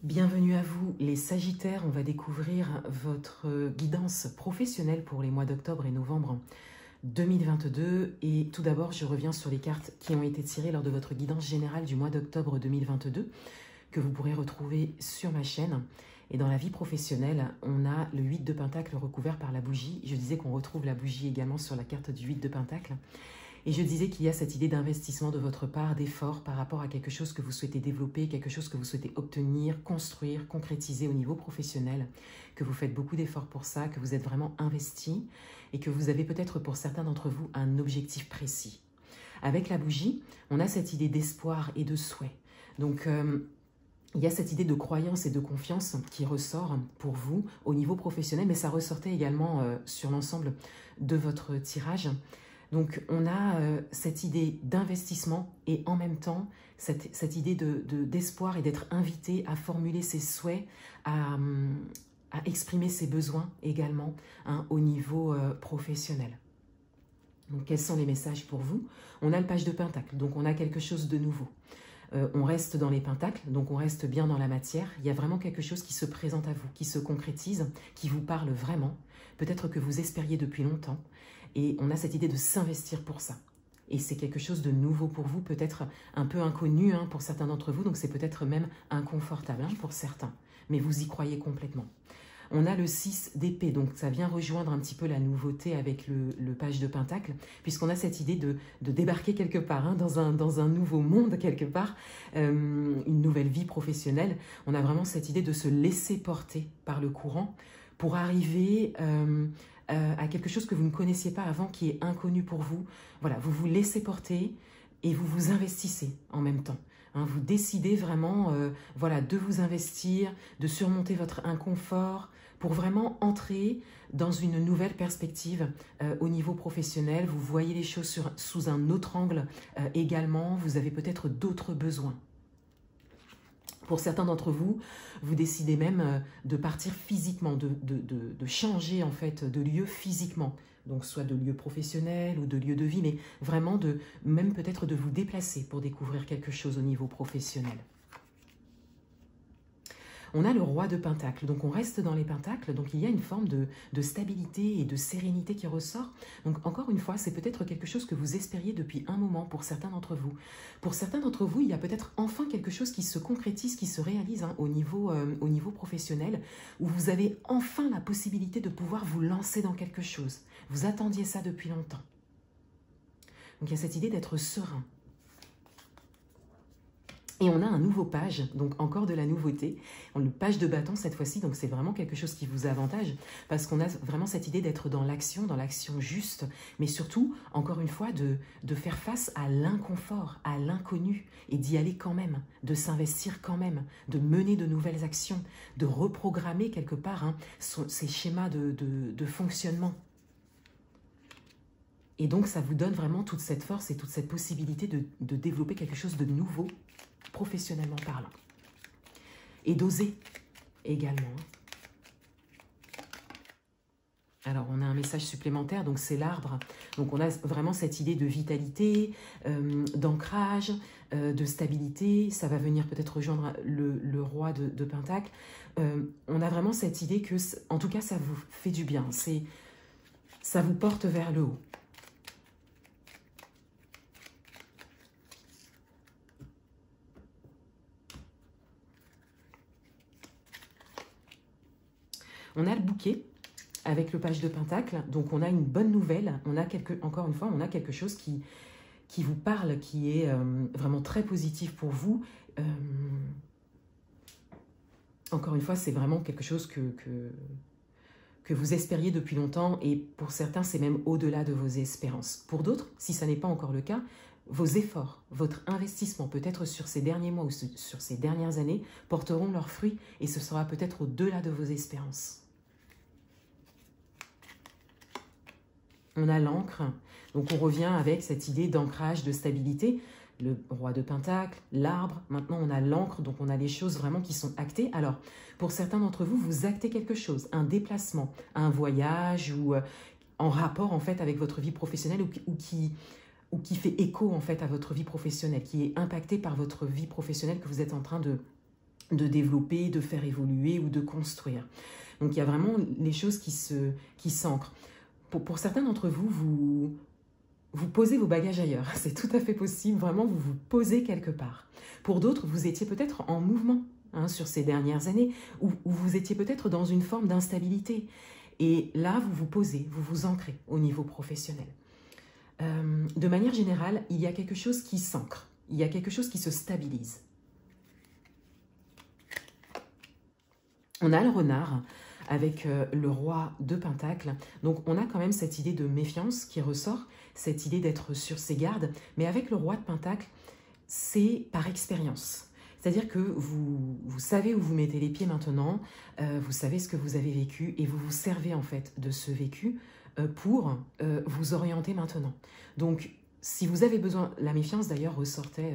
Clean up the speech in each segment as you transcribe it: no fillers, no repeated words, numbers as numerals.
Bienvenue à vous les Sagittaires, on va découvrir votre guidance professionnelle pour les mois d'octobre et novembre 2022. Et tout d'abord, je reviens sur les cartes qui ont été tirées lors de votre guidance générale du mois d'octobre 2022 que vous pourrez retrouver sur ma chaîne. Et dans la vie professionnelle, on a le 8 de Pentacle recouvert par la bougie. Je disais qu'on retrouve la bougie également sur la carte du 8 de Pentacle. Et je disais qu'il y a cette idée d'investissement de votre part, d'effort par rapport à quelque chose que vous souhaitez développer, quelque chose que vous souhaitez obtenir, construire, concrétiser au niveau professionnel, que vous faites beaucoup d'efforts pour ça, que vous êtes vraiment investi et que vous avez peut-être pour certains d'entre vous un objectif précis. Avec la bougie, on a cette idée d'espoir et de souhait. Donc, il y a cette idée de croyance et de confiance qui ressort pour vous au niveau professionnel, mais ça ressortait également sur l'ensemble de votre tirage. Donc, on a cette idée d'investissement et en même temps, cette idée d'espoir et d'être invité à formuler ses souhaits, à exprimer ses besoins également au niveau professionnel. Donc, quels sont les messages pour vous? On a le page de Pentacle, donc on a quelque chose de nouveau. On reste dans les pentacles, donc on reste bien dans la matière. Il y a vraiment quelque chose qui se présente à vous, qui se concrétise, qui vous parle vraiment. Peut-être que vous espériez depuis longtemps. Et on a cette idée de s'investir pour ça. Et c'est quelque chose de nouveau pour vous, peut-être un peu inconnu pour certains d'entre vous. Donc c'est peut-être même inconfortable pour certains. Mais vous y croyez complètement. On a le 6 d'épée, donc ça vient rejoindre un petit peu la nouveauté avec le page de Pentacle, puisqu'on a cette idée de débarquer quelque part, dans un nouveau monde quelque part, une nouvelle vie professionnelle. On a vraiment cette idée de se laisser porter par le courant pour arriver à quelque chose que vous ne connaissiez pas avant, qui est inconnu pour vous. Voilà, vous vous laissez porter et vous vous investissez en même temps. Vous décidez vraiment de vous investir, de surmonter votre inconfort pour vraiment entrer dans une nouvelle perspective au niveau professionnel. Vous voyez les choses sous un autre angle également. Vous avez peut-être d'autres besoins. Pour certains d'entre vous, vous décidez même de partir physiquement, de changer en fait de lieu physiquement. Donc soit de lieu professionnel ou de lieu de vie, mais vraiment même peut-être de vous déplacer pour découvrir quelque chose au niveau professionnel. On a le roi de Pentacle, donc on reste dans les Pentacles, donc il y a une forme de stabilité et de sérénité qui ressort. Donc encore une fois, c'est peut-être quelque chose que vous espériez depuis un moment pour certains d'entre vous. Pour certains d'entre vous, il y a peut-être enfin quelque chose qui se concrétise, qui se réalise au niveau professionnel, où vous avez enfin la possibilité de pouvoir vous lancer dans quelque chose. Vous attendiez ça depuis longtemps. Donc il y a cette idée d'être serein. Et on a un nouveau page, donc encore de la nouveauté, le page de bâton cette fois-ci, donc c'est vraiment quelque chose qui vous avantage, parce qu'on a vraiment cette idée d'être dans l'action juste, mais surtout, encore une fois, de faire face à l'inconfort, à l'inconnu, et d'y aller quand même, de s'investir quand même, de mener de nouvelles actions, de reprogrammer quelque part ces schémas de fonctionnement. Et donc, ça vous donne vraiment toute cette force et toute cette possibilité de développer quelque chose de nouveau, professionnellement parlant. Et d'oser également. Alors, on a un message supplémentaire, donc c'est l'arbre. Donc, on a vraiment cette idée de vitalité, d'ancrage, de stabilité. Ça va venir peut-être rejoindre le roi de Pentacle. On a vraiment cette idée que, en tout cas, ça vous fait du bien. Ça vous porte vers le haut. On a le bouquet avec le page de Pentacle, donc on a une bonne nouvelle, encore une fois, on a quelque chose qui vous parle, qui est vraiment très positif pour vous. Encore une fois, c'est vraiment quelque chose que vous espériez depuis longtemps, et pour certains, c'est même au-delà de vos espérances. Pour d'autres, si ça n'est pas encore le cas, vos efforts, votre investissement, peut-être sur ces derniers mois ou sur ces dernières années, porteront leurs fruits, et ce sera peut-être au-delà de vos espérances. On a l'encre, donc on revient avec cette idée d'ancrage, de stabilité. Le roi de Pentacle, l'arbre, maintenant on a l'encre, donc on a des choses vraiment qui sont actées. Alors, pour certains d'entre vous, vous actez quelque chose, un déplacement, un voyage, ou en rapport en fait avec votre vie professionnelle, ou qui fait écho en fait à votre vie professionnelle, qui est impacté par votre vie professionnelle que vous êtes en train de développer, de faire évoluer ou de construire. Donc il y a vraiment les choses qui s'ancrent. Pour certains d'entre vous, vous posez vos bagages ailleurs. C'est tout à fait possible, vraiment, vous vous posez quelque part. Pour d'autres, vous étiez peut-être en mouvement sur ces dernières années, ou vous étiez peut-être dans une forme d'instabilité. Et là, vous vous posez, vous vous ancrez au niveau professionnel. De manière générale, il y a quelque chose qui s'ancre, il y a quelque chose qui se stabilise. On a le renard avec le roi de Pentacle. Donc on a quand même cette idée de méfiance qui ressort, cette idée d'être sur ses gardes. Mais avec le roi de Pentacle, c'est par expérience. C'est-à-dire que vous savez où vous mettez les pieds maintenant, vous savez ce que vous avez vécu et vous vous servez en fait de ce vécu pour vous orienter maintenant. Donc si vous avez besoin, la méfiance d'ailleurs ressortait,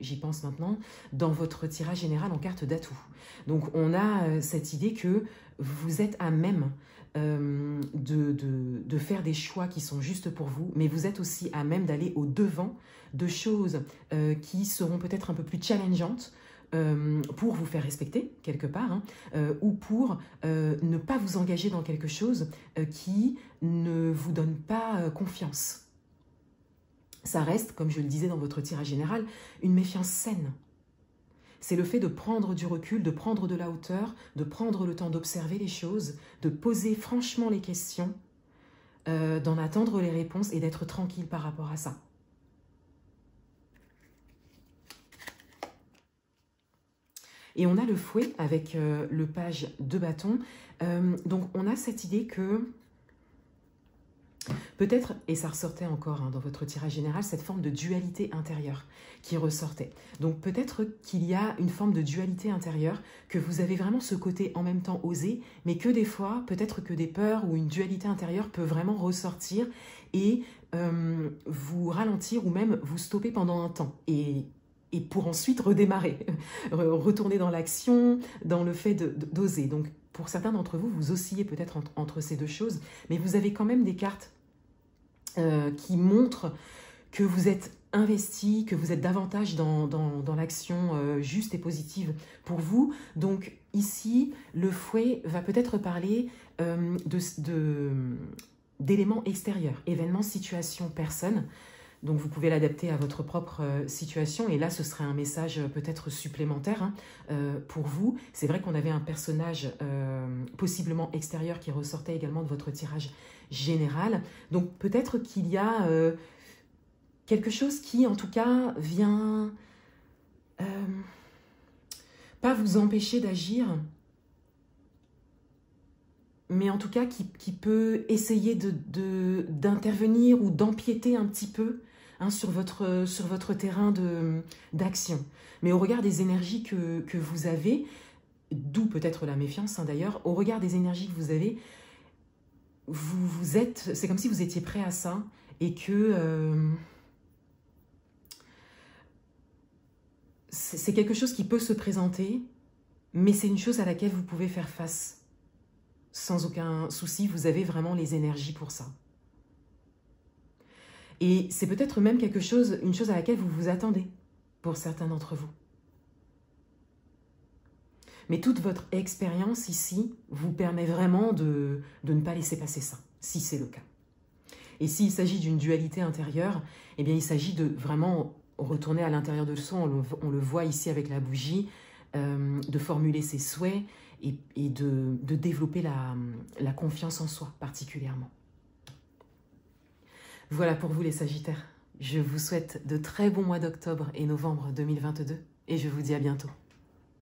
j'y pense maintenant, dans votre tirage général en carte d'atout. Donc on a cette idée que vous êtes à même de faire des choix qui sont justes pour vous, mais vous êtes aussi à même d'aller au-devant de choses qui seront peut-être un peu plus challengeantes pour vous faire respecter quelque part, ou pour ne pas vous engager dans quelque chose qui ne vous donne pas confiance. Ça reste, comme je le disais dans votre tirage général, une méfiance saine. C'est le fait de prendre du recul, de prendre de la hauteur, de prendre le temps d'observer les choses, de poser franchement les questions, d'en attendre les réponses et d'être tranquille par rapport à ça. Et on a le fouet avec le page de bâton. Donc on a cette idée que peut-être, et ça ressortait encore dans votre tirage général, cette forme de dualité intérieure qui ressortait. Donc peut-être qu'il y a une forme de dualité intérieure, que vous avez vraiment ce côté en même temps osé, mais que des fois, peut-être que des peurs ou une dualité intérieure peut vraiment ressortir et vous ralentir ou même vous stopper pendant un temps. Et pour ensuite redémarrer, retourner dans l'action, dans le fait d'oser. Donc pour certains d'entre vous, vous oscillez peut-être entre ces deux choses, mais vous avez quand même des cartes qui montrent que vous êtes investi, que vous êtes davantage dans l'action juste et positive pour vous. Donc ici, le fouet va peut-être parler d'éléments extérieurs, événements, situations, personnes. Donc vous pouvez l'adapter à votre propre situation et là ce serait un message peut-être supplémentaire pour vous. C'est vrai qu'on avait un personnage possiblement extérieur qui ressortait également de votre tirage général. Donc peut-être qu'il y a quelque chose qui en tout cas vient pas vous empêcher d'agir, mais en tout cas qui peut essayer d'intervenir ou d'empiéter un petit peu sur votre terrain d'action. Mais au regard des énergies que vous avez, d'où peut-être la méfiance d'ailleurs, au regard des énergies que vous avez, c'est comme si vous étiez prêt à ça et que c'est quelque chose qui peut se présenter, mais c'est une chose à laquelle vous pouvez faire face sans aucun souci. Vous avez vraiment les énergies pour ça. Et c'est peut-être même une chose à laquelle vous vous attendez pour certains d'entre vous. Mais toute votre expérience ici vous permet vraiment de ne pas laisser passer ça, si c'est le cas. Et s'il s'agit d'une dualité intérieure, eh bien il s'agit de vraiment retourner à l'intérieur de soi, on le voit ici avec la bougie, de formuler ses souhaits et de développer la confiance en soi particulièrement. Voilà pour vous les Sagittaires. Je vous souhaite de très bons mois d'octobre et novembre 2022 et je vous dis à bientôt.